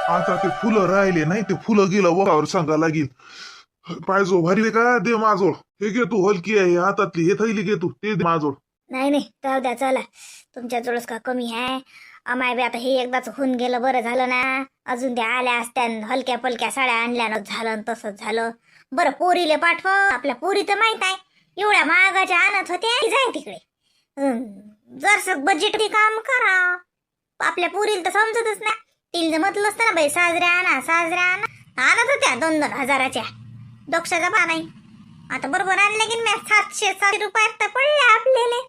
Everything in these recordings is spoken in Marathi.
आता ते फुलं राहिले नाही, ते फुलं गेलं वरावर सांगा लागेल. पाहिजो भारी का दे माझोळ. हे घे तू, हलकी आहे हातातली, हे थैली घे तू, ते दे माझोळ. नाही नाही राहू द्या, चला. तुमच्या जवळच का कमी आहे? अमाय बी आता हे एकदाच होऊन गेलं, बरं झालं ना. अजून त्या आल्या असत्या हलक्या पलक्या साड्या आणल्यानं झालं तसंच झालं. बरं पोरीले पाठव, आपल्या पोरी तर माहित आहे एवढ्या महागाच्या आणत होत्या, जाय तिकडे. जरस बजेट काम करा. आपल्या पोरीला तर समजतच नाही. तिला म्हटलं असतं ना बाई, साजऱ्या आणा साजऱ्या आणा, आणत होत्या 2-2 हजाराच्या. दोक्षाचा बा नाही. आता बरोबर आणलं की मी 700 रुपयात तर पडले आपल्याला.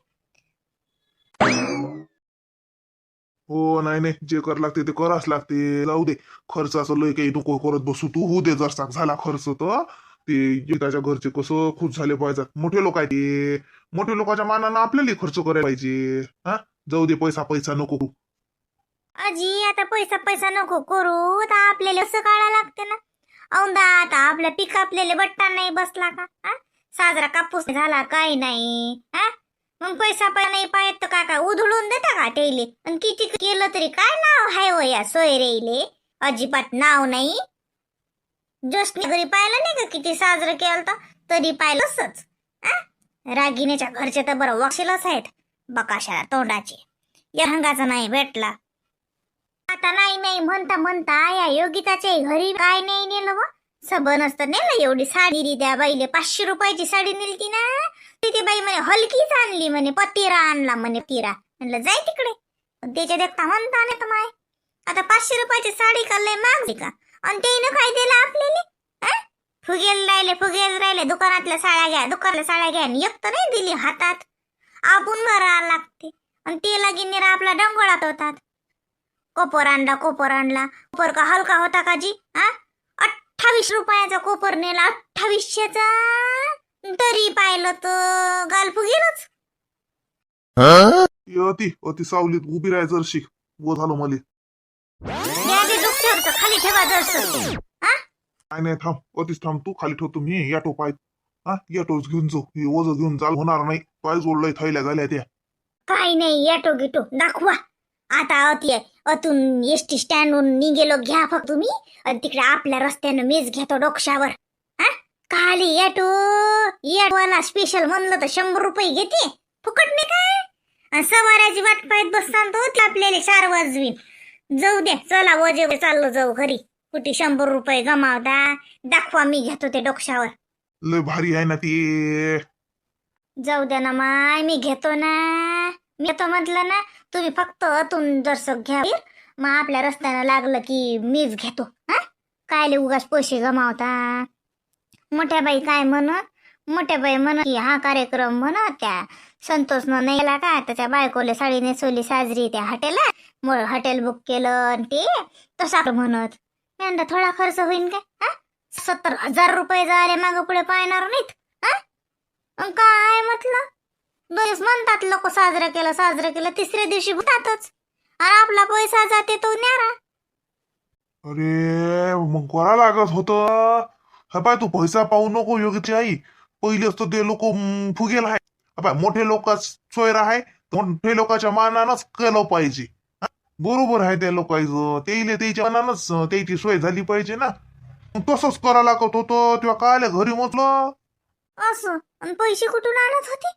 हो नाही नाही, जे कर लागते ते करावंच लागते. जाऊ दे, खर्च असं लय काही नको करत बसू तू. होऊ दे जरसा झाला खर्च तर. ते गीताच्या घरचे कसं खुश झाले पाहिजेत. मोठे लोक आहेत ते, मोठे लोकांच्या मानानं आपल्याला खर्च करायला पाहिजे. हा, जाऊ दे, पैसा पैसा नको करू. आजी आता पैसा पैसा नको करू, तर आपल्याला असं काढा लागते ना. औंदा आता आपल्या पीक आपल्याला बट्टा नाही बसला का? साजरा कापूस झाला काही नाही. मग पैसा पण नाही पाहत तर काय उधळून देता का टेले? आणि किती केलं तरी काय नाव हाय हो या सोयरेले? अजिबात नाव नाही. जसने घरी पाहिलं नाही का किती साजरं केलं तर, तरी पाहिलंच. रागिनेच्या घरचे तर बरं वक्षीलच आहेत, बकाशाला तोंडाचे. या रंगाचा नाही भेटला. आता नाही नाही म्हणता म्हणता या योगिताच्या घरी काय नाही नेलं व? सबन असतं नेलं. एवढी साडी दिली त्या बाईले, 500 रुपयाची साडी नेलती ना. तिथे बाई म्हणे हलकीच आणली म्हणे, पतिरा आणला म्हणे, तिरा. म्हणलं जाय तिकडे. त्याच्या देखता म्हणता नाही तर माय. आता 500 रुपयाची साडी का लय मागली का? आणि त्यानं काय दिलं आपल्याला? फुगेल राहिले दुकानातल्या साड्या घ्या, दुकानातल्या साड्या घ्या, आणि एक तर नाही दिली हातात. आपण भरायला लागते. आणि ते लगीन निरा आपला डंगोळात होतात. कोपर आणला कोपर का हलका होता का जी? 28 रुपयाचा कोपर नेला, 2800चा. तरी पाहिलं तर गाल फुगेलच. अति अति सावलीत उभी राहाय जरशी. वो झालो मले. खाली ठेवा जर. काय नाही, थांब अतिच थांब तू. खाली ठेवतो मी याटो पाय. हा, याटोच घेऊन जाऊ. हे ओझ घेऊन चाल होणार नाही. पाय जोडलंय थैल्या झाल्या त्या. काही नाही, याटो गिटो दाखवा. आता अतून एसटी स्टँडहून निघेलो, घ्या फक्त तुम्ही. आणि तिकडे आपल्या रस्त्यानं मीच घेतो डोक्षावर. खाली याटोवाला स्पेशल म्हणलं तर 100 रुपये घेते, फुकट नाही काय. आणि सवाराची वाट पाहत बसताना तो आपल्याला 4 वाजवीन. जाऊ द्या, चला वजे चाललो जाऊ घरी. कुठे 100 रुपये गमावता. दाखवा, मी घेतो ते डोक्षावर. लय भारी आहे ना ती. जाऊ द्या ना माय, मी घेतो ना. मी तो म्हटलं ना, तुम्ही फक्त अतून जरसं घ्या. मग आपल्या रस्त्यानं लागलं की मीच घेतो. कायले उगाच पैसे गमावता. मोठ्या बाई काय मोठ्या बाई की हा कार्यक्रम त्या संतोषनं नाही गेला का, त्याच्या बायकोले साडी नेसवली साजरी त्या हॉटेलला. मग हॉटेल बुक केलं आणि ते तसा म्हणत. यंदा थोडा खर्च होईन काय? 70,000 रुपये झाले, मागं पुढे पाहणार नाहीत. काय म्हटलं, दिवस म्हणतात लोक साजरं केलं, तिसऱ्या दिवशी भूतातच. आणि आपला पैसा जाते तो न्यारा. अरे मग करा लागत होतं. हा पाय, तू पैसा पाहू नको योगीची आई. पहिले असतं ते लोक फुगेल आहे. पाय, मोठे लोक सोयरा आहे, मोठे लोकांच्या मानानच केलं पाहिजे. बरोबर आहे त्या लोकांचं. त्याच्या मानानच त्याची सोय झाली पाहिजे ना. तसंच करा लागत होतं. तेव्हा काय घरी म्हटलं असं. आणि पैसे कुठून आणत होते?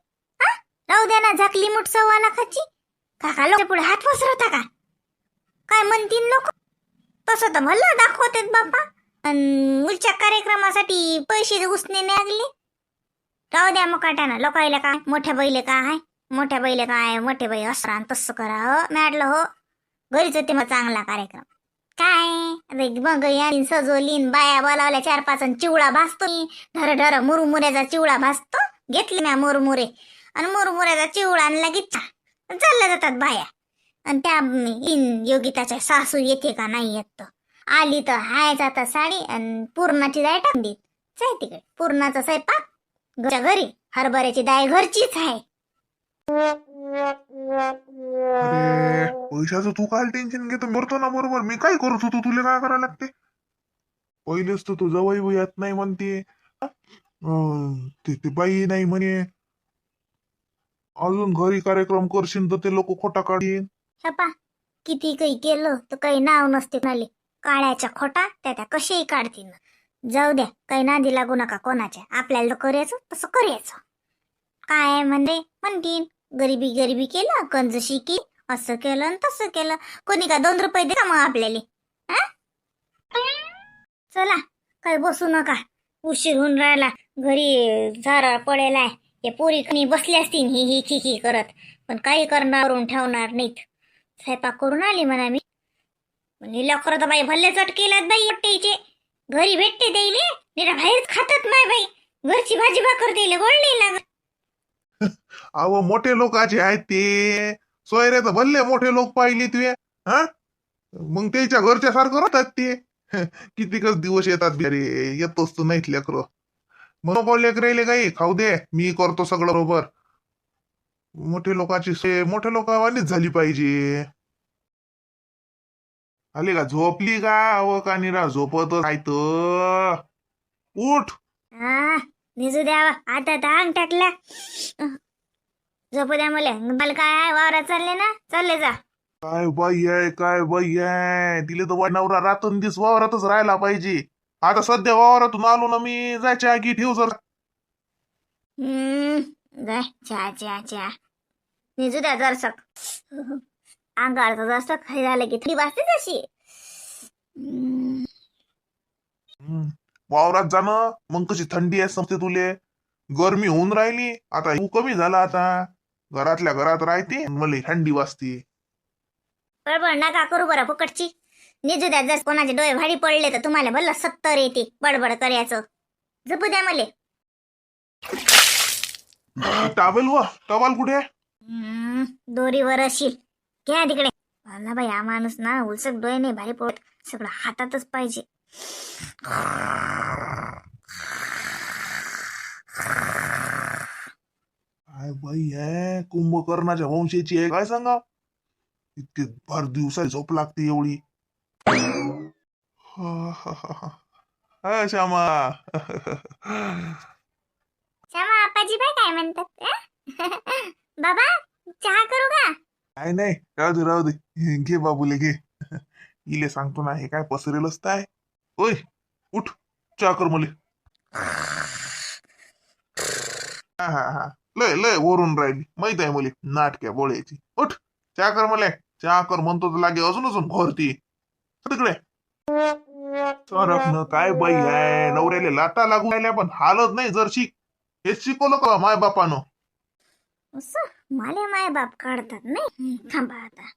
राहू द्या ना, झाकली मुठ 1.25 लाखाची. काका लोक पुढे हात पसरवता का? काय म्हणतील लोक? तसं तर भलं दाखवतात बाप्पा. मुलच्या कार्यक्रमासाठी पैसे उसने लागले. राहू द्या मग काटाना. लोकायला काय मोठ्या बैले काय, मोठे बाई असरा तसं करा. मॅडलं हो, घरीच होते मग चांगला कार्यक्रम. काय मग यानी सजवलीन, बाया बोलावल्या 4-5, चिवडा भासतो. ढर मुरमुऱ्याचा चिवडा भासतो. घेतली ना मुरमुरे, आणि मुरमुऱ्याचा चिवडा आणला की चालल्या जातात बाया. आणि त्या योगिताच्या सासू येते का नाही येत, आली तर हाय जातात साडी आणि पूर्णाची डाळ टाकून देत. जाय तिकडे पूर्णाचा स्वयंपाक घरच्या घरी. हरभऱ्याची डाळ घरचीच आहे. अरे पैशाचं तू काय टेन्शन घेतो? मरतो ना बरोबर. मी काय करत होतो, तुला काय करायला लागते? पहिलेच तर तू जवळ येत नाही म्हणते. ते बाई नाही म्हणे. अजून घरी कार्यक्रम करशील तर ते लोक खोटा काढीन. किती काही केलं तर काही नाव नसते म्हणाले. काळ्याच्या खोटा त्या कशाही काढतील. जाऊ द्या, काही नादी लागू नका कोणाच्या. आपल्याला करायचं तसं करायचं. काय म्हणतीन गरिबी गरिबी केलं, कंजशी की असं केलं आणि तसं केलं. कोणी का 2 रुपये दे का मग आपल्याला? चला, काही बसू नका, उशीर होऊन राहिला. घरी झारा पडेला आहे. या पोरी कणी बसली असतील ही ही खी खी करत, पण काही करणारून ठेवणार नाहीत. स्वयंपाक करून आली म्हणा मी. म्हणजे लवकर तर बाई भल्ले चट केल्यात बाई एकट्याचे. घरी भेटते द्यायले, निरा बाहेरच खातात नाही बाई. घरची भाजी भाकर द्यायला गोड नाही लागत. अहो मोठे लोकाचे आहेत ते. सोयरे तर भल्ले मोठे लोक पाहिले तुये. हा, मग त्याच्या घरच्या सारखं राहतात ते. कितीकच दिवस येतात बिचारे, येतोच तर नाहीत लेकर. म्हणून लेकरायले काही खाऊ दे, मी करतो सगळं बरोबर. मोठे लोकांची सोय मोठ्या लोकांवानीच झाली पाहिजे. आली का झोपली का? अव का निरा झोपत आहे तर उठ. निजू द्यावा आता अंग टाकला. झोपू द्या मला काय वावरात चालले ना, चालले जा. काय बाई आहे, काय बाई आहे. तिले तर नवरा रात्रंदिवस वावरातच राहायला पाहिजे. आता सध्या वावरातून आलो ना मी, जायच्या आगी ठेव जर. जाय चा निजू द्या जरसक. अंगावर जसं काही झालं की थंडी वाजते तशी. वावरात जाणं मग कशी थंडी आहे समजते तुले. गरमी होऊन राहिली आता, कमी झाला आता. घरातल्या घरात राहते, मला थंडी वाजते. बडबड नका करू बरं फुकटची. निजू द्या, जर कोणाचे डोळे भाडी पडले तर तुम्हाला भल्ला 70 येते बडबड करायचं. झोपू द्या मले. टॉवेल कुठे? दोरीवर असेल, घ्या तिकडे. मला बाई हा माणूस ना उलसक डोळे नाही भारी पडत, सगळं हातातच पाहिजे. काय बाई आहे, कुंभकर्णाच्या वंशाची आहे काय सांगा. इतके भर दिवसा झोप लागते एवढी. श्यामा. श्यामा आपाजी बाई काय म्हणतात? बाबा चहा करू का? काय नाही, राहू दे घे बाबूले घे. इले सांगतो ना, हे काय पसरेल असताय. ओय उठ, चहा कर मले. हा लय लय वरून राहिली माहित आहे मुली नाटक्या बोळ्याची. उठ चहा कर मले. चहा कर म्हणतो तर लागे अजून घोरती तिकडे. सरकन काय बाई आहे, नवऱ्याला लाटा लागू राहिल्या पण हालत नाही जरशी. हेच शिकवलं का माय बापानं? असं माले माय बाप काढतात नाही. थांबा आता.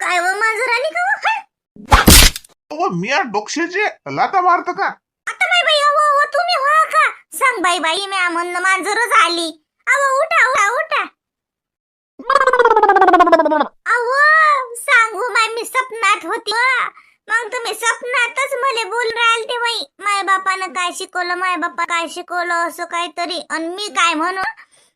काय व माझं आली का? मी डोक्षेचे लाटा मारत का? आता बाई बाई अहो तुम्ही व्हा का? सांग बाई बाई, मी म्हणलं मांजरच आली. अहो उठा उठा उठा. अहो सांगू माय, मी स्वप्नात होती. मग तुम्ही स्वप्नातच मला बोल राहाल ते बाई. माय बापानं काय शिकवलं, माय बापा काय शिकवलं असं काहीतरी. आणि मी काय म्हणू,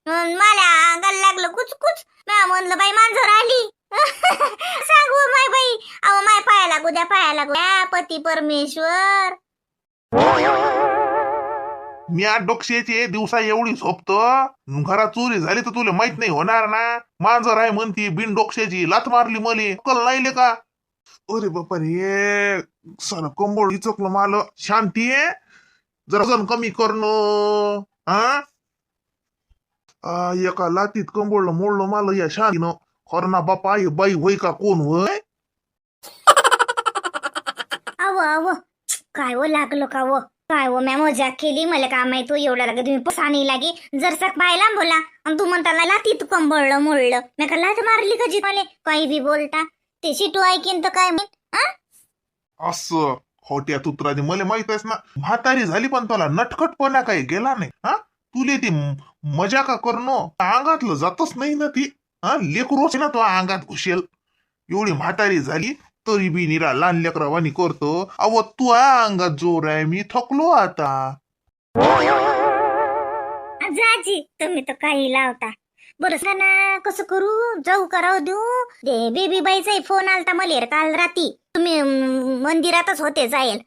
मला अंगाला लागलं कुचकुच. मी म्हणलं बाई मांजर आली. सांगू माय बाई. अहो माय पाया लागू द्या पती परमेश्वर. मी डोक्षेचे दिवसा एवढी झोपतो, घरात चोरी झाली तर तुला माहित नाही होणार ना. मांजर आहे म्हणती, बिन डोक्षेची लात मारली मले, कल नाही का? अरे बापा रे, सर कंबोळ इचकलं माल. शांती आहे जरा, वजन कमी करणं. हा, एका लातीत कंबोळलं मोडलं माल या शांतीनं. खरना बापा हे बाई होय का कोण होय? अव काय वो लागलो का वो? काय वो मॅ मजाक केली, मला काय माहित हो एवढा लागे तुम्ही पसानी लागे. जर पाहायला बोला आणि तू म्हणता लातीत कंबळलं मोडलं. मी का लात मारली का जी मला? काही बी बोलता ते शिटू ऐकीन तर काय म्हणेन. असं खोट्या तुत्राने मला माहित आहेस ना. म्हातारी झाली पण तुला नटखटपणा काही गेला नाही. हा, तुले ती मजा का करणं अंगातलं जातच नाही ना ती. हा, लेकरोच ना तो अंगात घुसेल. एवढी म्हातारी झाली तरी बी निरा लहान लेकरावानी करतो. अव तू अंगात जोर आहे, मी थकलो आता. आजी तुम्ही तर काही लावता. बरं ना, कसं करू, जाऊ करावं देऊ? ते बेबी बाईचा फोन आलता मला काल रात्री. तुम्ही मंदिरातच होते जाईल.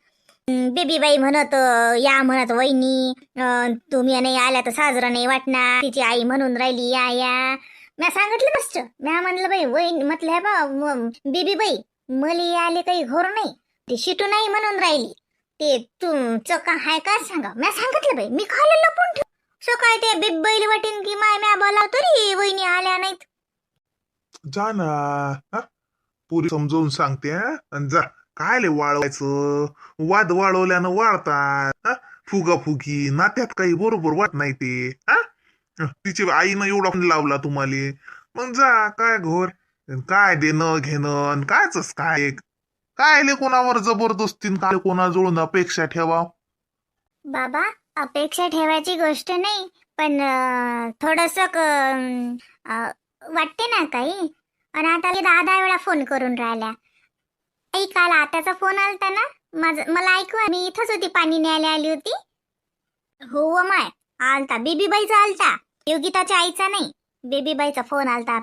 बेबी बाई म्हणत या म्हणत वहिनी तुम्ही नाही आल्या तर साजरा नाही वाटणार. तिची आई म्हणून राहिली या या. म्या सांगितलं मस्त. म्या म्हणलं बाई वही म्हटलं हे बा बीबी बाई मले आले काही घोर नाही, ते शिटू नाही म्हणून राहिली, ते तुमचं का हाय का सांगा. म्या सांगितलं बाई मी खाली लपून ठेव. सकाळी ते बीब बैल वाटेन की माय म्या बोलाव तरी वहिनी आल्या नाहीत. जा ना हा? पुरी समजावून सांगते हा? आणि जा. काय ले वाळवायचं, वाद वाळवल्यानं वाळतात. फुगाफुगी नात्यात काही बरोबर वाट नाही ते. तिची आईनं एवढा फोन लावला तुम्हाला, मग जा. काय घोर, काय देणं घेणं आणि कायच काय, काय ले कोणावर जबरदस्तीन काय कोणाजवळून अपेक्षा ठेवा. बाबा अपेक्षा ठेवायची गोष्ट नाही, पण थोडस वाटते ना काही. आणि आता 10 वेळा फोन करून राहिल्या. आई काल आताचा फोन आलता ना मला ऐकू, मी इथंच होती, पाणी न्यायला आली होती. हो माय आलता, बेबीबाईचा आलता, योगिताच्या आईचा नाही, बेबीबाईचा फोन आलता.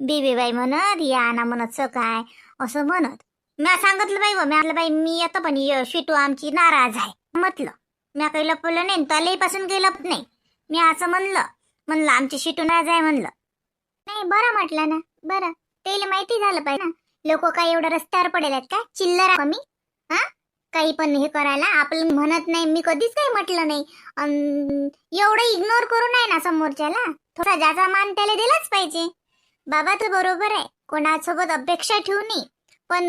बेबीबाई म्हणत या ना म्हणत सकाय असं म्हणत. म्या सांगितलं बाई म्हटलं बाई मी येतो, पण शिटू आमची नाराज आहे म्हटलं. म्या काही लपवलं नाही, तलेपासून काही लपत नाही. मी असं म्हणलं आमची शिटू नाराज आहे म्हणलं. नाही बरं म्हटलं ना, बरं त्याला माहिती झालं पाहिजे ना, लोक काय एवढं रस्त्यावर पडेल आहेत का, चिल्लर कमी काही पण हे करायला. आपलं म्हणत नाही, मी कधीच काही म्हटलं नाही. एवढं इग्नोर करू नये ना समोरच्याला, थोडा ज्याचा मान त्याला दिलाच पाहिजे. बाबा तर बरोबर आहे, कोणासोबत अपेक्षा ठेवू नये, पण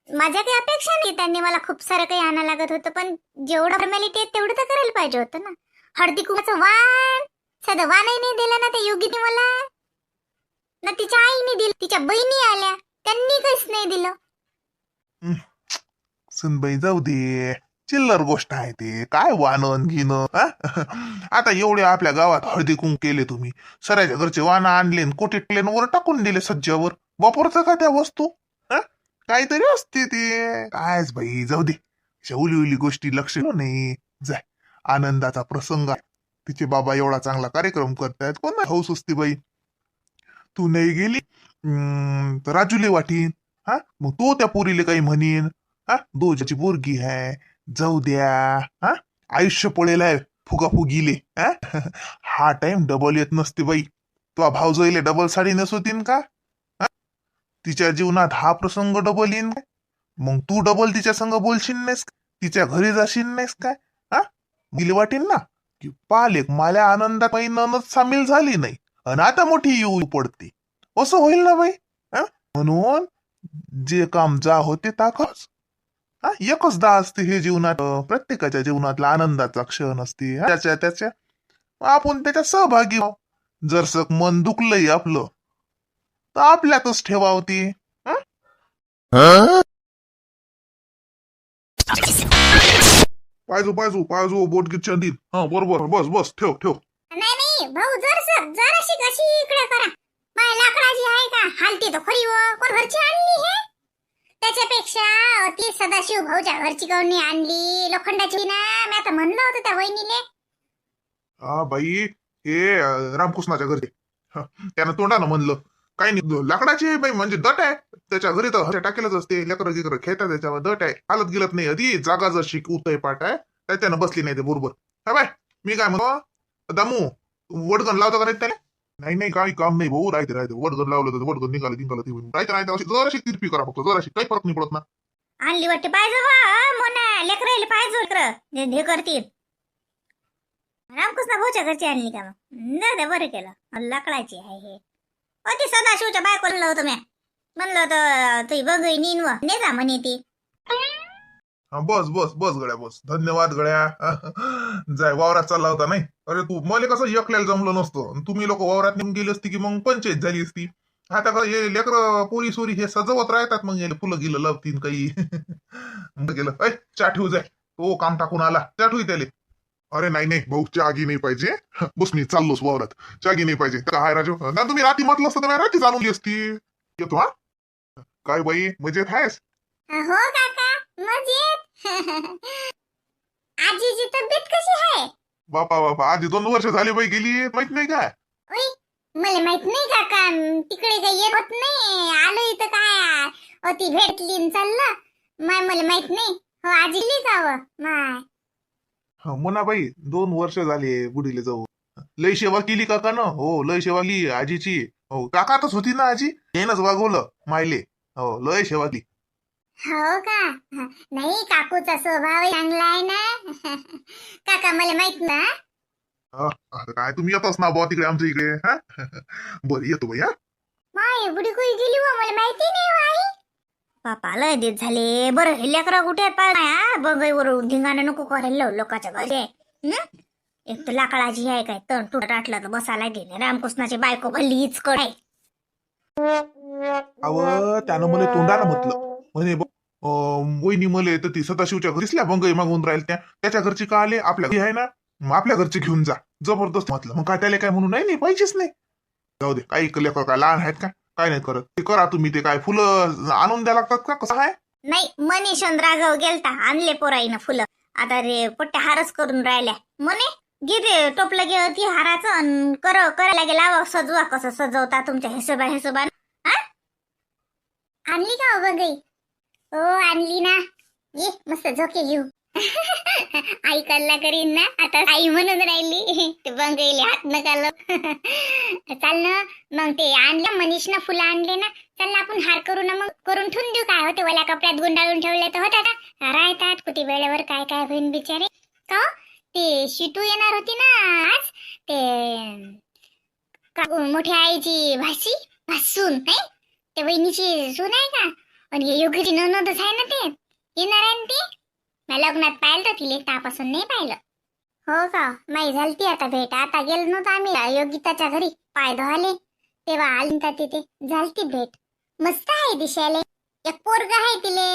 माझ्या काही अपेक्षा नाही. त्यांनी मला खूप सारं काही आणायला लागत होतं, पण जेवढं फॉर्मॅलिटी आहे तेवढं तर करायला पाहिजे होतं ना. हळदी कुंकाचं वाण साधं वाणही नाही दिलं ना त्या योगीने मला, ना तिच्या आईने दिलं, तिच्या बहिणी आल्या त्यांनी काहीच नाही दिलं. सुनबाई जाऊ दे, चिल्लर गोष्ट आहे ते, काय वाणन घेणं. आता एवढे आपल्या गावात हळदी कुंक केले तुम्ही, सराच्या घरचे वाण आणले, कोटी वर टाकून दिले सज्जावर, वापरतं का त्या वस्तू? काहीतरी असते ते. कायच बाई जाऊ दे, उली उली गोष्टी लक्ष नाही. जाय, आनंदाचा प्रसंग आहे. तिचे बाबा एवढा चांगला कार्यक्रम करतायत, कोण हौस असते बाई. तू नाही गेली तर राजूले वाटीन. मग तो त्या पोरीले काही म्हणेन. दोजाची पोरगी आहे, जाऊ द्या. आयुष्य पडेल आहे फुगाफुगीले. हा टाइम डबल येत नसते बाई. तो भाव जोईले डबल साडी नसवतीन का? तिच्या जीवनात हा प्रसंग डबल येईन काय? मग तू डबल तिच्या संग बोलशील नाहीस, तिच्या घरी जाशील नाहीस काय? गेली वाटेल ना की पालेक माल्या आनंदात महिन्यानच सामील झाली नाही आणि आता मोठी येऊ पडते, असं होईल ना बाई. म्हणून जे काम जा होते ताकच. एकच दा असते हे जीवनात, प्रत्येकाच्या जीवनातला आनंदाचा क्षण असते. त्याच्या आपण त्याच्यात सहभागी व्हाव. जर सक मन दुखलंय आपलं तर आपल्यातच ठेवावं ती. पायजो बोट गी चंदीत. बरोबर, बस बस ठेव. नाही भाऊ जराशी कशी इकडे करा. माय लाकडाची आहे का, हालती तो खरी व कोण घरची आणली हे. त्याच्यापेक्षा ती सदाशिव भाऊच्या घरची कवणी आणली लोखंडाची ना. मी आता म्हणलं होतं त्या वहिनीले. बाई हे रामकृष्णाच्या घरी त्यानं तोंडानं म्हणलं काही नाही, लाकडाची आहे बाई, म्हणजे दट आहे त्याच्या घरी, तर टाकेलच असते. लेकरं गिकर खेळतात त्याच्यावर, दट आहे, हालत गेलत नाही. आधी जागा जर शिक उतय पाठ आहे त्याच्यानं बसली नाही ते बरोबर. हा बाय मी काय म्हणतो, दामू वडगण लावतो का नाही त्याला? नाही काही काम नाही भाऊ, राहते वडगण लावलं तर वडगण निघालं राहते जराशी तिरपी करा फक्त, जराशी काही फरक नाही पडत ना. आणली वाटते पाहिजे मोना लेकरायला पाहिजे हे करतील. रामकृष्ण भाऊच्या घरची आणली का मग? बरं केलं, लाकडाची आहे हे. अति सदाशिवच्या बायकोला होतं म्या म्हणलं होतं तुही बघ नीन व ने जा म्हणे ती. बस गड्या बस. धन्यवाद गड्या. जाय वावरात चालला होता नाही. अरे तू मला कसं एकल्याला जमलं नसतं, तुम्ही लोक वावरात निघून गेली असती की मग पंचायत झाली असती. आता का हे लेकर पोरी सोरी हे सजवत राहतात, मग फुलं गिलं लावतीन काही. गेलं चा ठेवू जाय, तो काम टाकून आला चा ठेवू त्याले. अरे नाही भाऊ, चागी नाही पाहिजे. बस मी चाललोच वावरात, चागी नाही पाहिजे. काय राजू ना, तुम्ही रात्री म्हटलं असतं तर रात्री जाणून असती. येतो हा. काय बाई मजेत आहेस? हो काका मजेत. आजीची तब्येत कशी आहे? बापा आधी 2 वर्ष झाली बाई गेली, माहित नाही काय? मला माहित नाही काका, तिकडे काही येत होत नाही. आलो इथं काय ती भेटली चाललं मला माहित नाही. हो आजीली का माय मोनाबाई 2 वर्ष झाले बुडीले जाऊ. लय सेवा केली काकानं. हो लय सेवा केली आजीची. हो काकातच होती ना आजी, येणच वागवलं मायले. हो लय सेवा केली. हो का? नाही, काकूचा स्वभाव चांगला आहे ना. काका मला माहित ना. आता काय तुम्ही येतच ना बुवा तिकडे आमच्या इकडे. हा बरं येतो बाई. हा माय बुडी कोई गेली हो, मला माहिती नाही हो आई. बापा लय दिवस झाले. बरं हे लेकरं कुठे पाय बंगईवर धिंगाणं नको करायला लोकांच्या घरी. एक तर लाकडाची आहे काय तण तुट टाटलं तर बसायला गेले. रामकृष्णाची बायको भल्ली इचकड आहे. अव त्यानं मला तोंडानं म्हटलं म्हणे वहिनी मले तर ती सदाशिवच्या घरीसल्या बंगई मागून राहील त्याच्या घरची का आले आपल्या घरी आहे ना, मग आपल्या घरचे घेऊन जा. जबरदस्त म्हटलं. मग काय त्याला काय म्हणून नाही पाहिजेच नाही. जाऊ दे काही लेकर काय लहान आहेत का, काय नाही करत. ते करा तुम्ही. ते काय फुलं आणून द्या लागतात का, कसं आहे? नाही, मनीष राघव गेलता आणले पोराईनं फुलं. आता रे पट्ट्या हारच करून राहिल्या. म्हणे घे ते टोपलं घे ती हाराचं करायला गेला सजवा. कसं सजवता तुमच्या हिशोबाने. आणली का बघई? हो आणली ना. ये मस्त झोके घेऊ. आई कल्ला करीन ना आता. आई म्हणून राहिली ते बंगईले हात नका लावू. चाल ना मग. ते आणलं मनीष ना फुलं आणले ना. चल ना आपण हार करू ना, मग करून ठेवून देऊ. काय होते वल्या कपड्यात गुंडाळून ठेवले तर होता का राहतात कुठे वेळेवर काय काय होईन बिचारे. का ते शिटू येणार होती ना आज. ते मोठ्या आईची भासून नाही, ते वहिनीची सून आहे का. आणि योगीची ननदच आहे ना. ते येणार आहे ना. ते मी लग्नात पाहिलं तिले, त्यापासून नाही पाहिलं. हो का? नाही झालती आता भेट. आता गेलो नव्हतं आम्ही योगिताच्या घरी पाय धुवाले, तेव्हा आली तर तिथे झालती भेट. मस्त आहे दिसायला. एक पोरग आहे तिले.